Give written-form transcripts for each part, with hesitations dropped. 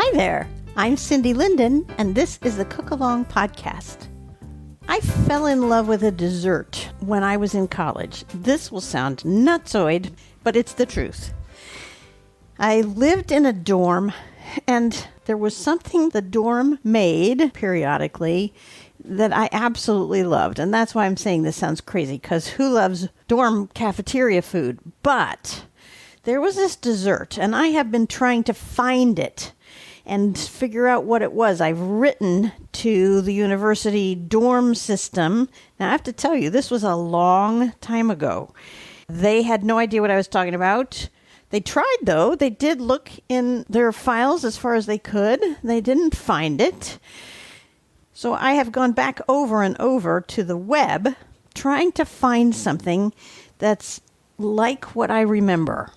Hi there, I'm Cindy Linden, and this is the Cook Along Podcast. I fell in love with a dessert when I was in college. This will sound nutsoid, but it's the truth. I lived in a dorm, and there was something the dorm made periodically that I absolutely loved. And that's why I'm saying this sounds crazy, because who loves dorm cafeteria food? But there was this dessert, and I have been trying to find it and figure out what it was. I've written to the university dorm system. Now, I have to tell you, this was a long time ago. They had no idea what I was talking about. They tried, though. They did look in their files as far as they could. They didn't find it. So I have gone back over and over to the web trying to find something that's like what I remember.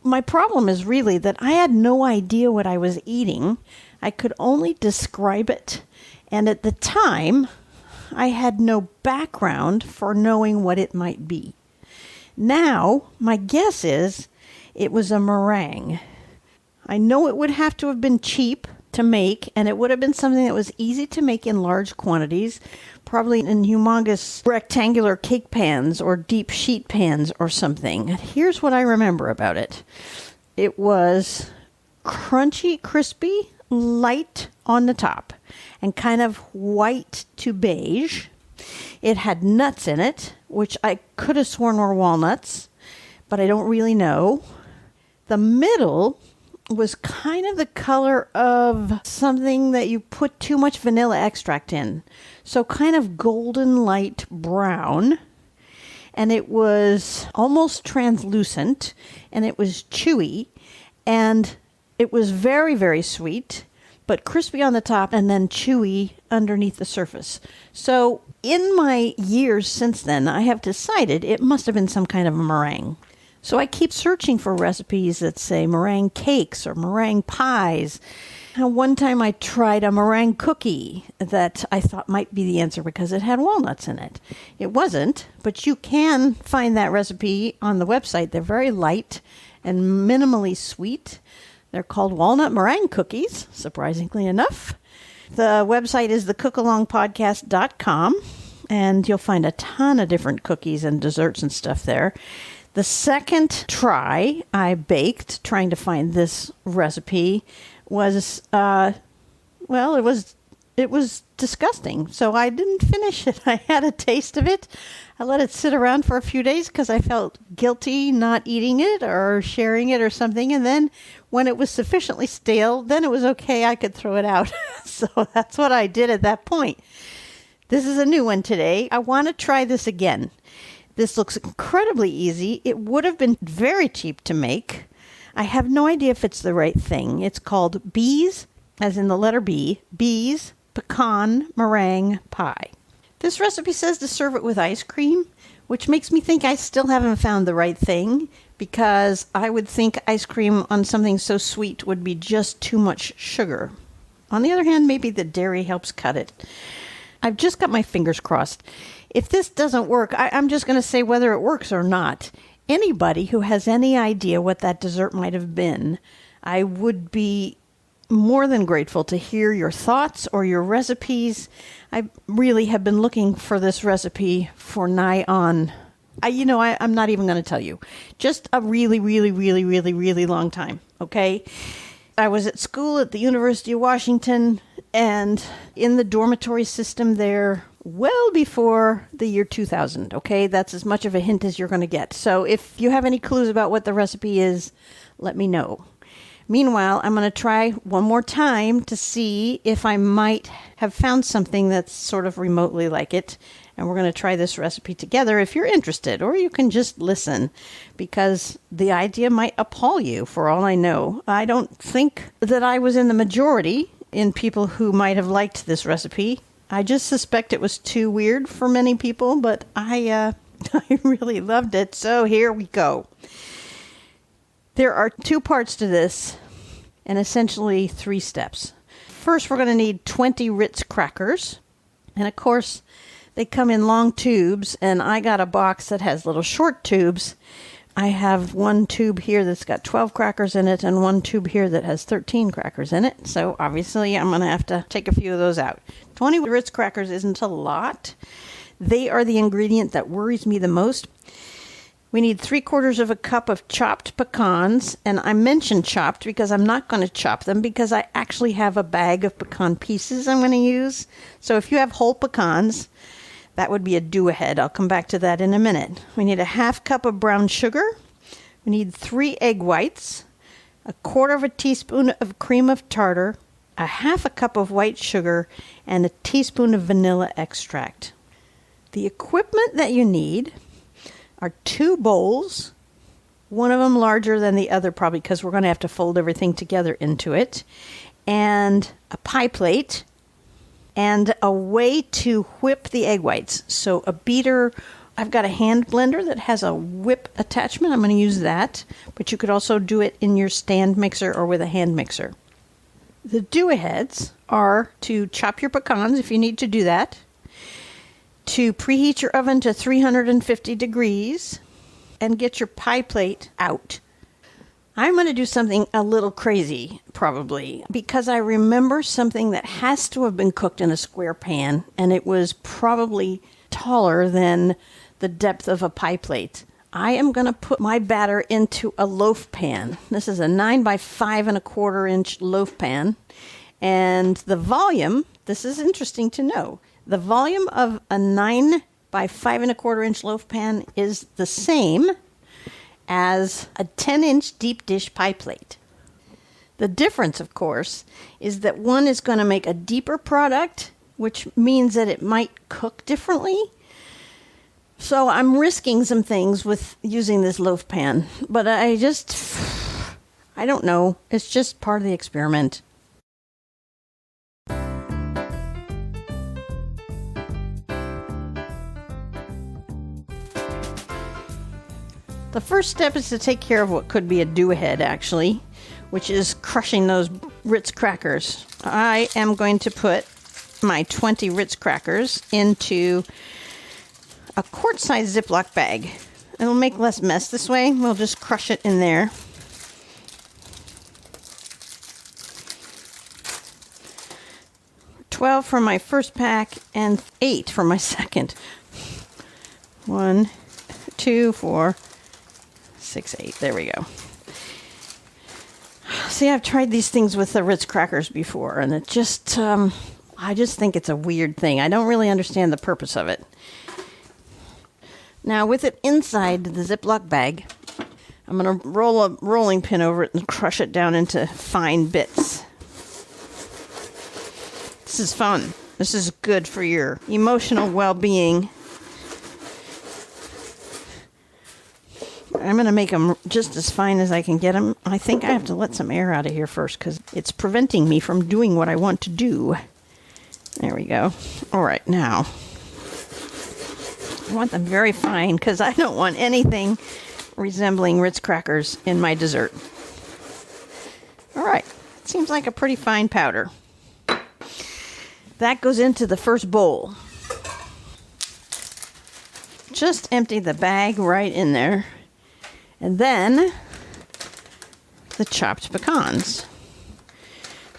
My problem is really that I had no idea what I was eating. I could only describe it. And at the time, I had no background for knowing what it might be. Now, my guess is it was a meringue. I know it would have to have been cheap to make, and it would have been something that was easy to make in large quantities, probably in humongous rectangular cake pans or deep sheet pans or something. Here's what I remember about it. It was crunchy, crispy, light on the top, and kind of white to beige. It had nuts in it, which I could have sworn were walnuts, but I don't really know. The middle was kind of the color of something that you put too much vanilla extract in. So kind of golden light brown. And it was almost translucent, and it was chewy, and it was very, very sweet, but crispy on the top and then chewy underneath the surface. So in my years since then, I have decided it must have been some kind of a meringue. So I keep searching for recipes that say meringue cakes or meringue pies. One time I tried a meringue cookie that I thought might be the answer because it had walnuts in it. It wasn't, but you can find that recipe on the website. They're very light and minimally sweet. They're called walnut meringue cookies, surprisingly enough. The website is thecookalongpodcast.com, and you'll find a ton of different cookies and desserts and stuff there. The second try I baked trying to find this recipe was, it was disgusting. So I didn't finish it. I had a taste of it. I let it sit around for a few days because I felt guilty not eating it or sharing it or something. And then when it was sufficiently stale, then it was okay. I could throw it out. So that's what I did at that point. This is a new one today. I want to try this again. This looks incredibly easy. It would have been very cheap to make. I have no idea if it's the right thing. It's called Bees, as in the letter B, Bees Pecan Meringue Pie. This recipe says to serve it with ice cream, which makes me think I still haven't found the right thing, because I would think ice cream on something so sweet would be just too much sugar. On the other hand, maybe the dairy helps cut it. I've just got my fingers crossed. If this doesn't work, I'm just going to say whether it works or not. Anybody who has any idea what that dessert might have been, I would be more than grateful to hear your thoughts or your recipes. I really have been looking for this recipe for nigh on, I'm not even going to tell you. Just a really, really, really, really, really long time, okay? I was at school at the University of Washington and in the dormitory system there well before the year 2000, okay? That's as much of a hint as you're going to get. So if you have any clues about what the recipe is, let me know. Meanwhile, I'm going to try one more time to see if I might have found something that's sort of remotely like it. And we're going to try this recipe together if you're interested, or you can just listen, because the idea might appall you for all I know. I don't think that I was in the majority in people who might have liked this recipe. I just suspect it was too weird for many people, but I really loved it. So here we go. There are two parts to this, and essentially 3 steps. First, we're going to need 20 Ritz crackers. And of course, they come in long tubes, and I got a box that has little short tubes. I have one tube here that's got 12 crackers in it and one tube here that has 13 crackers in it. So obviously I'm going to have to take a few of those out. 20 Ritz crackers isn't a lot. They are the ingredient that worries me the most. We need 3/4 of a cup of chopped pecans, and I mentioned chopped because I'm not going to chop them because I actually have a bag of pecan pieces I'm going to use. So if you have whole pecans, that would be a do-ahead. I'll come back to that in a minute. We need a 1/2 cup of brown sugar. We need 3 egg whites, 1/4 teaspoon of cream of tartar, 1/2 cup of white sugar, and a teaspoon of vanilla extract. The equipment that you need are 2 bowls, one of them larger than the other probably because we're going to have to fold everything together into it, and a pie plate, and a way to whip the egg whites. So a beater, I've got a hand blender that has a whip attachment. I'm going to use that, but you could also do it in your stand mixer or with a hand mixer. The do-aheads are to chop your pecans if you need to do that, to preheat your oven to 350 degrees and get your pie plate out. I'm going to do something a little crazy, probably, because I remember something that has to have been cooked in a square pan, and it was probably taller than the depth of a pie plate. I am going to put my batter into a loaf pan. This is a 9 by 5 1/4 inch loaf pan, and the volume, this is interesting to know, the volume of a 9 by 5 1/4 inch loaf pan is the same as a 10-inch deep dish pie plate. The difference, of course, is that one is going to make a deeper product, which means that it might cook differently. So I'm risking some things with using this loaf pan, but I don't know. It's just part of the experiment. The first step is to take care of what could be a do-ahead, actually, which is crushing those Ritz crackers. I am going to put my 20 Ritz crackers into a quart-sized Ziploc bag. It'll make less mess this way. We'll just crush it in there. $12 for my first pack and $8 for my second. 1, 2, 4, 6, 8. There we go. See, I've tried these things with the Ritz crackers before, and it just, I just think it's a weird thing. I don't really understand the purpose of it. Now, with it inside the Ziploc bag, I'm going to roll a rolling pin over it and crush it down into fine bits. This is fun. This is good for your emotional well-being. I'm going to make them just as fine as I can get them. I think I have to let some air out of here first because it's preventing me from doing what I want to do. There we go. All right, now I want them very fine because I don't want anything resembling Ritz crackers in my dessert. All right, it seems like a pretty fine powder. That goes into the first bowl. Just empty the bag right in there. And then the chopped pecans.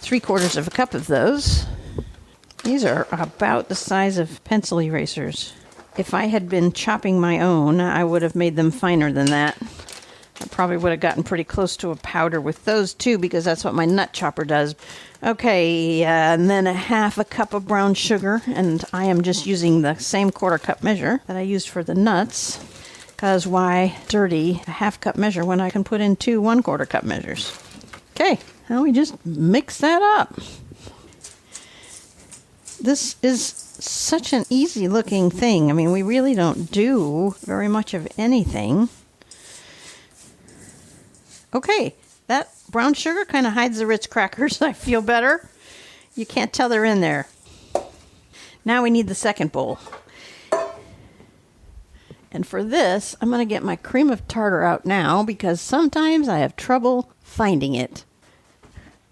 3/4 of a cup of those. These are about the size of pencil erasers. If I had been chopping my own, I would have made them finer than that. I probably would have gotten pretty close to a powder with those too, because that's what my nut chopper does. Okay, and then a 1/2 cup of brown sugar, and I am just using the same 1/4 cup measure that I used for the nuts, because why dirty a 1/2 cup measure when I can put in 2 1/4 cup measures? Okay, now we just mix that up. This is such an easy looking thing. I mean, we really don't do very much of anything. Okay, that brown sugar kind of hides the Ritz crackers. I feel better. You can't tell they're in there. Now we need the second bowl. And for this, I'm going to get my cream of tartar out now because sometimes I have trouble finding it.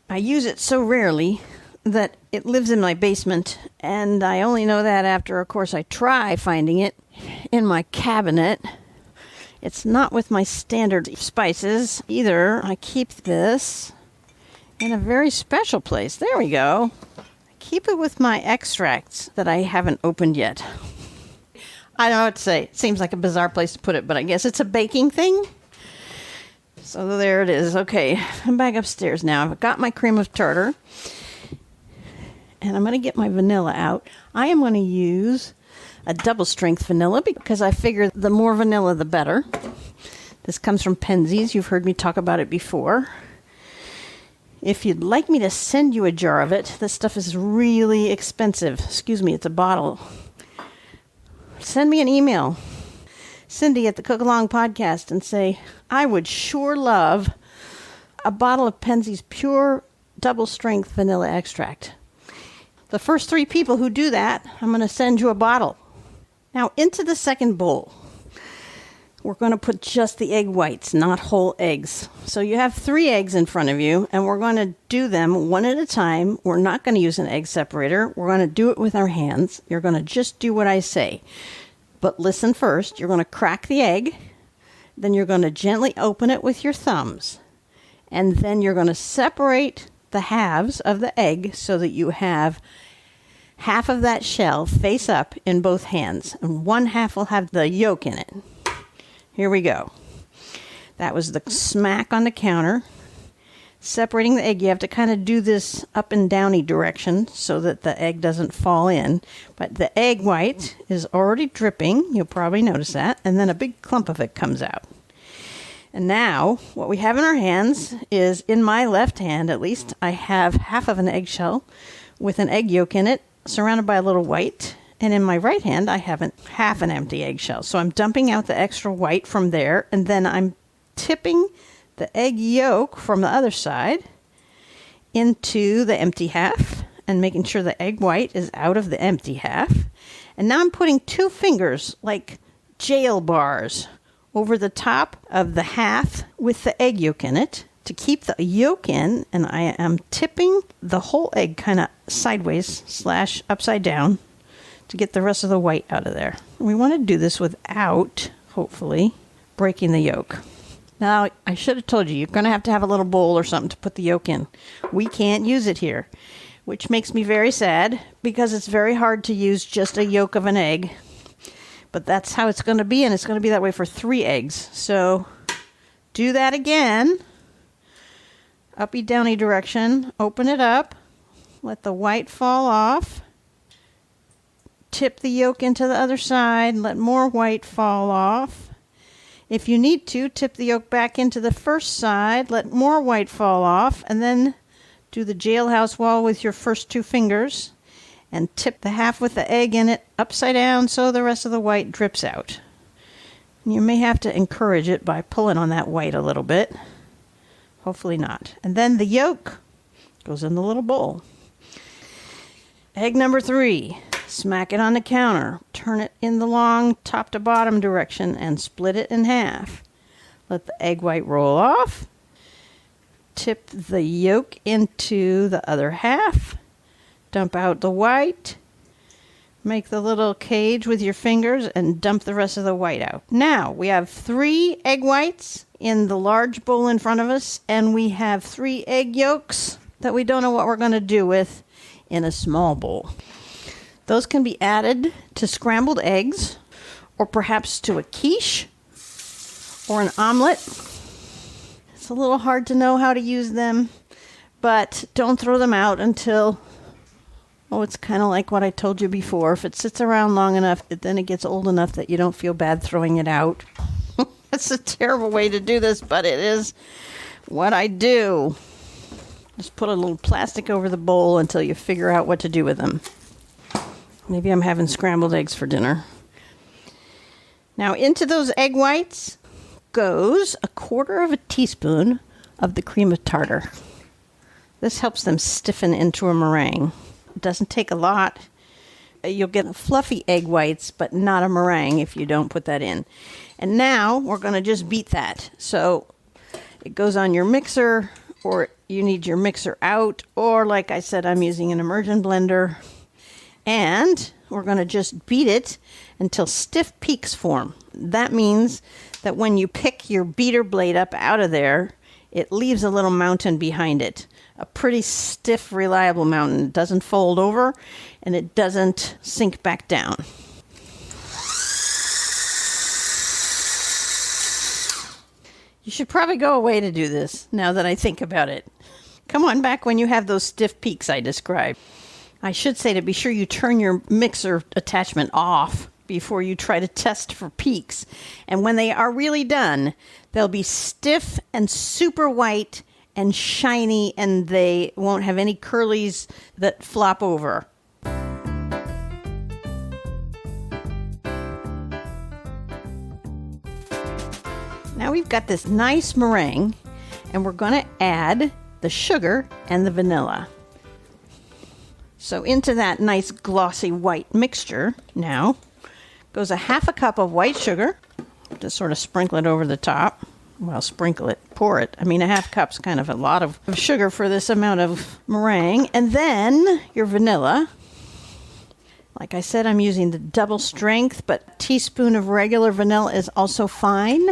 I use it so rarely that it lives in my basement, and I only know that after, of course, I try finding it in my cabinet. It's not with my standard spices either. I keep this in a very special place. There we go. I keep it with my extracts that I haven't opened yet. I don't know what to say. It seems like a bizarre place to put it, but I guess it's a baking thing. So there it is. Okay, I'm back upstairs now. I've got my cream of tartar. And I'm going to get my vanilla out. I am going to use a double strength vanilla because I figure the more vanilla, the better. This comes from Pecans. You've heard me talk about it before. If you'd like me to send you a jar of it, this stuff is really expensive. Excuse me, it's a bottle. Send me an email, Cindy at the Cook Along Podcast, and say, I would sure love a bottle of Pecans pure double strength vanilla extract. The first 3 people who do that, I'm going to send you a bottle. Now, into the second bowl, we're going to put just the egg whites, not whole eggs. So you have 3 eggs in front of you, and we're going to do them one at a time. We're not going to use an egg separator. We're going to do it with our hands. You're going to just do what I say. But listen first. You're going to crack the egg. Then you're going to gently open it with your thumbs. And then you're going to separate the halves of the egg so that you have half of that shell face up in both hands, and one half will have the yolk in it. Here we go. That was the smack on the counter. Separating the egg, you have to kind of do this up and downy direction so that the egg doesn't fall in. But the egg white is already dripping. You'll probably notice that. And then a big clump of it comes out. And now, what we have in our hands is, in my left hand at least, I have half of an eggshell with an egg yolk in it, surrounded by a little white. And in my right hand, I have half an empty eggshell. So I'm dumping out the extra white from there, and then I'm tipping the egg yolk from the other side into the empty half and making sure the egg white is out of the empty half. And now I'm putting 2 fingers, like jail bars, over the top of the half with the egg yolk in it to keep the yolk in, and I am tipping the whole egg kind of sideways / upside down to get the rest of the white out of there. We want to do this without, hopefully, breaking the yolk. Now, I should have told you, you're going to have a little bowl or something to put the yolk in. We can't use it here, which makes me very sad because it's very hard to use just a yolk of an egg. But that's how it's going to be, and it's going to be that way for 3 eggs. So do that again. Uppy downy direction. Open it up. Let the white fall off. Tip the yolk into the other side. Let more white fall off. If you need to, tip the yolk back into the first side. Let more white fall off. And then do the jailhouse wall with your first 2 fingers. And tip the half with the egg in it upside down so the rest of the white drips out. And you may have to encourage it by pulling on that white a little bit. Hopefully not. And then the yolk goes in the little bowl. Egg number 3. Smack it on the counter. Turn it in the long top to bottom direction and split it in half. Let the egg white roll off. Tip the yolk into the other half. Dump out the white. Make the little cage with your fingers and dump the rest of the white out. Now, we have 3 egg whites in the large bowl in front of us, and we have 3 egg yolks that we don't know what we're going to do with in a small bowl. Those can be added to scrambled eggs, or perhaps to a quiche, or an omelet. It's a little hard to know how to use them, but don't throw them out until... Oh, it's kind of like what I told you before. If it sits around long enough, then it gets old enough that you don't feel bad throwing it out. That's a terrible way to do this, but it is what I do. Just put a little plastic over the bowl until you figure out what to do with them. Maybe I'm having scrambled eggs for dinner. Now, into those egg whites goes 1/4 teaspoon of the cream of tartar. This helps them stiffen into a meringue. It doesn't take a lot. You'll get fluffy egg whites, but not a meringue if you don't put that in. And now we're going to just beat that. So it goes on your mixer, or you need your mixer out, or like I said, I'm using an immersion blender. And we're going to just beat it until stiff peaks form. That means that when you pick your beater blade up out of there, it leaves a little mountain behind it. A pretty stiff, reliable mountain. It doesn't fold over and it doesn't sink back down. You should probably go away to do this, now that I think about it. Come on back when you have those stiff peaks I described. I should say to be sure you turn your mixer attachment off before you try to test for peaks. And when they are really done, they'll be stiff and super white and shiny, and they won't have any curlies that flop over. Now we've got this nice meringue, and we're going to add the sugar and the vanilla. So into that nice glossy white mixture now goes a half a cup of white sugar. Just sort of sprinkle it over the top. Well, sprinkle it, pour it. I mean, a half cup's kind of a lot of sugar for this amount of meringue. And then your vanilla. Like I said, I'm using the double strength, but a teaspoon of regular vanilla is also fine.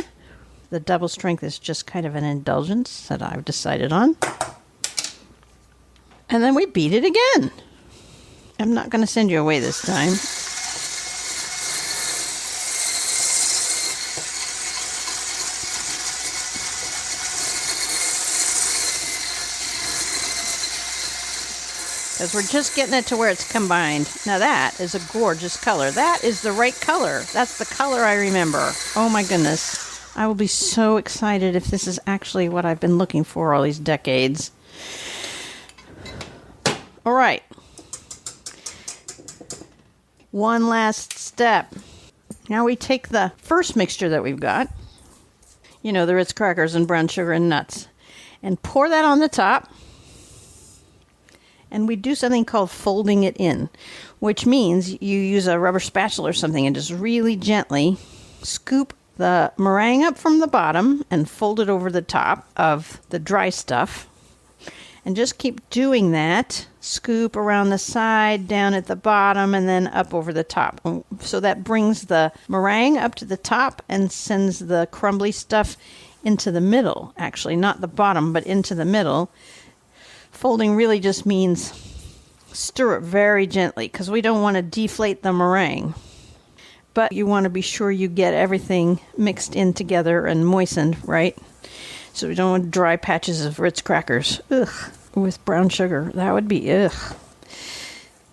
The double strength is just kind of an indulgence that I've decided on. And then we beat it again. I'm not going to send you away this time. Because we're just getting it to where it's combined. Now that is a gorgeous color. That is the right color. That's the color I remember. Oh my goodness. I will be so excited if this is actually what I've been looking for all these decades. All right. One last step. Now we take the first mixture that we've got, you know, the Ritz crackers and brown sugar and nuts, and pour that on the top. And we do something called folding it in, which means you use a rubber spatula or something and just really gently scoop the meringue up from the bottom and fold it over the top of the dry stuff. And just keep doing that. Scoop around the side, down at the bottom, and then up over the top. So that brings the meringue up to the top and sends the crumbly stuff into the middle. Actually, not the bottom, but into the middle. Folding really just means stir it very gently because we don't want to deflate the meringue. But you want to be sure you get everything mixed in together and moistened, right? So we don't want dry patches of Ritz crackers. Ugh, with brown sugar. That would be ugh.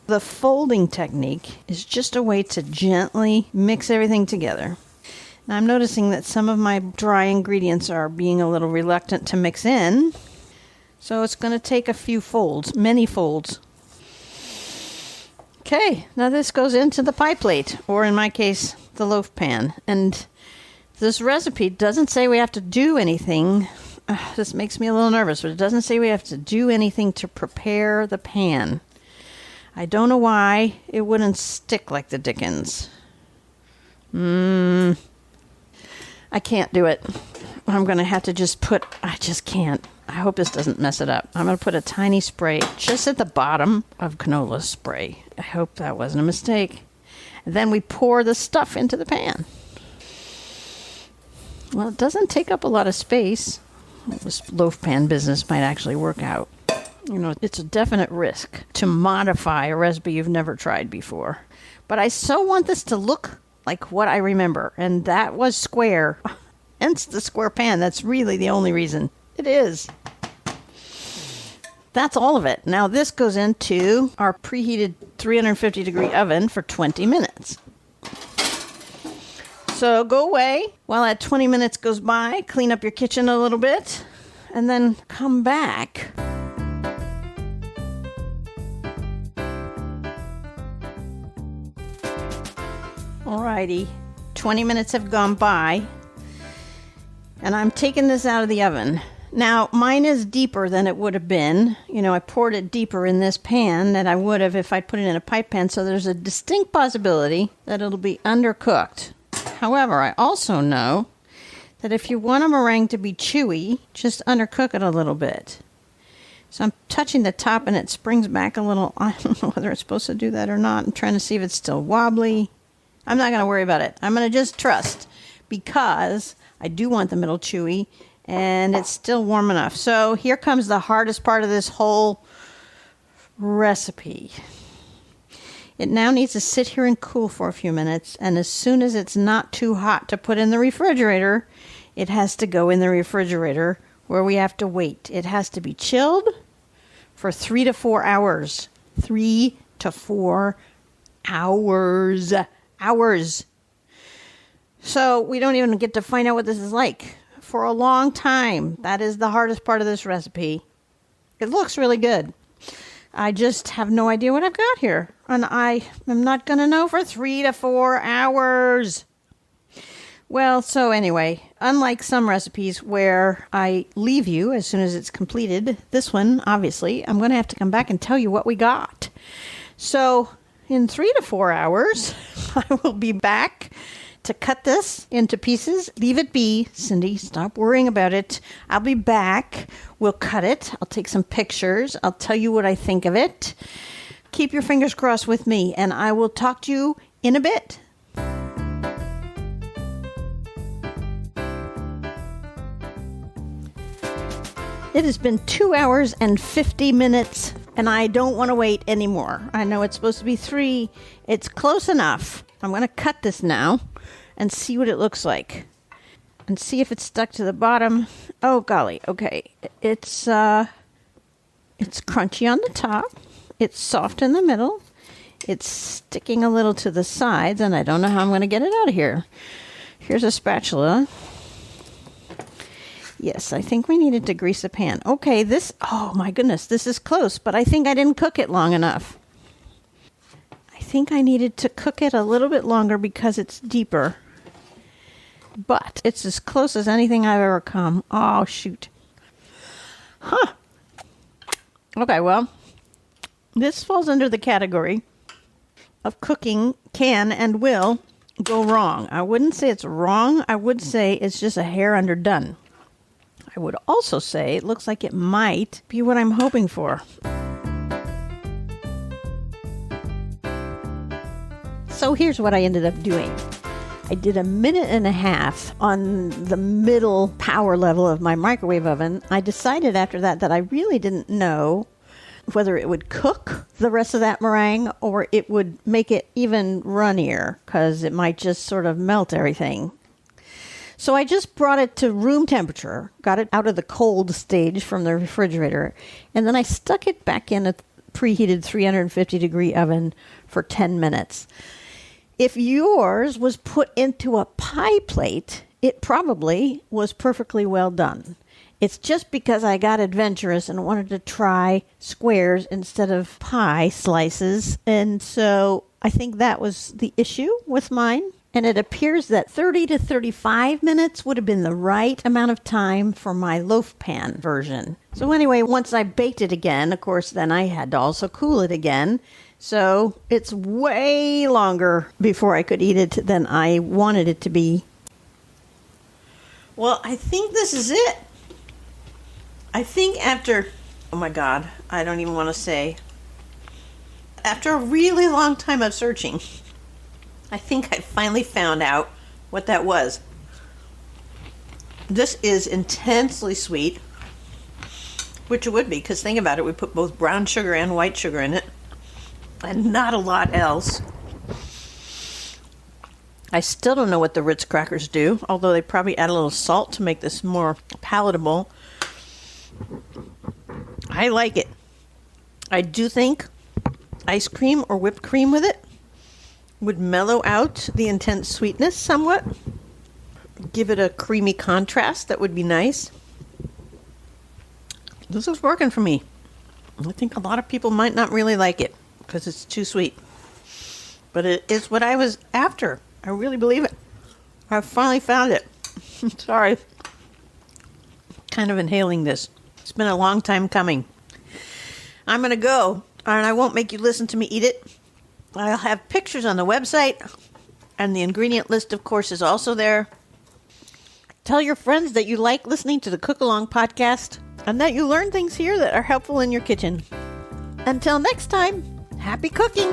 The folding technique is just a way to gently mix everything together. Now I'm noticing that some of my dry ingredients are being a little reluctant to mix in. So it's going to take a few folds, many folds. Okay, now this goes into the pie plate, or in my case, the loaf pan. And this recipe doesn't say we have to do anything. This makes me a little nervous, but it doesn't say we have to do anything to prepare the pan. I don't know why it wouldn't stick like the dickens. I can't do it. I'm going to have to I just can't. I hope this doesn't mess it up. I'm going to put a tiny spray just at the bottom of canola spray. I hope that wasn't a mistake. And then we pour the stuff into the pan. Well, it doesn't take up a lot of space. This loaf pan business might actually work out. You know, it's a definite risk to modify a recipe you've never tried before. But I so want this to look like what I remember. And that was square. Hence the square pan. That's really the only reason. It is. That's all of it. Now this goes into our preheated 350 degree oven for 20 minutes. So go away while that 20 minutes goes by, clean up your kitchen a little bit, and then come back. Alrighty, 20 minutes have gone by, and I'm taking this out of the oven. Now, mine is deeper than it would have been. You know, I poured it deeper in this pan than I would have if I'd put it in a pipe pan, so there's a distinct possibility that it'll be undercooked. However, I also know that if you want a meringue to be chewy, just undercook it a little bit. So I'm touching the top and it springs back a little. I don't know whether it's supposed to do that or not. I'm trying to see if it's still wobbly. I'm not going to worry about it. I'm going to just trust because I do want the middle chewy and it's still warm enough. So here comes the hardest part of this whole recipe. It now needs to sit here and cool for a few minutes, and as soon as it's not too hot to put in the refrigerator, it has to go in the refrigerator where we have to wait. It has to be chilled for 3 to 4 hours. 3 to 4 hours. Hours. So we don't even get to find out what this is like for a long time. That is the hardest part of this recipe. It looks really good. I just have no idea what I've got here. And I am not going to know for 3 to 4 hours. Well, so anyway, unlike some recipes where I leave you as soon as it's completed, this one, obviously, I'm going to have to come back and tell you what we got. So in 3 to 4 hours, I will be back to cut this into pieces. Leave it be, Cindy. Stop worrying about it. I'll be back. We'll cut it. I'll take some pictures. I'll tell you what I think of it. Keep your fingers crossed with me, and I will talk to you in a bit. It has been 2 hours and 50 minutes, and I don't want to wait anymore. I know it's supposed to be 3. It's close enough. I'm going to cut this now and see what it looks like. And see if it's stuck to the bottom. Oh, golly. Okay. It's crunchy on the top. It's soft in the middle. It's sticking a little to the sides, and I don't know how I'm going to get it out of here. Here's a spatula. Yes, I think we needed to grease the pan. Okay, oh my goodness, this is close, but I think I didn't cook it long enough. I think I needed to cook it a little bit longer because it's deeper. But it's as close as anything I've ever come. Oh, shoot. Huh. Okay, well, this falls under the category of cooking can and will go wrong. I wouldn't say it's wrong. I would say it's just a hair underdone. I would also say it looks like it might be what I'm hoping for. So here's what I ended up doing. I did 1.5 minutes on the middle power level of my microwave oven. I decided after that I really didn't know whether it would cook the rest of that meringue or it would make it even runnier because it might just sort of melt everything. So I just brought it to room temperature, got it out of the cold stage from the refrigerator, and then I stuck it back in a preheated 350-degree oven for 10 minutes. If yours was put into a pie plate, it probably was perfectly well done. It's just because I got adventurous and wanted to try squares instead of pie slices, and so I think that was the issue with mine. And it appears that 30 to 35 minutes would have been the right amount of time for my loaf pan version. So anyway, once I baked it again, of course, then I had to also cool it again. So it's way longer before I could eat it than I wanted it to be. Well, I think this is it. I think after, oh my God, I don't even want to say, after a really long time of searching, I think I finally found out what that was. This is intensely sweet, which it would be, because think about it, we put both brown sugar and white sugar in it, and not a lot else. I still don't know what the Ritz crackers do, although they probably add a little salt to make this more palatable. I like it. I do think ice cream or whipped cream with it would mellow out the intense sweetness somewhat. Give it a creamy contrast that would be nice. This is working for me. I think a lot of people might not really like it because it's too sweet. But it is what I was after. I really believe it. I finally found it. Sorry. Kind of inhaling this. It's been a long time coming. I'm going to go, and I won't make you listen to me eat it. I'll have pictures on the website, and the ingredient list, of course, is also there. Tell your friends that you like listening to the Cook Along podcast. and that you learn things here that are helpful in your kitchen. Until next time, happy cooking!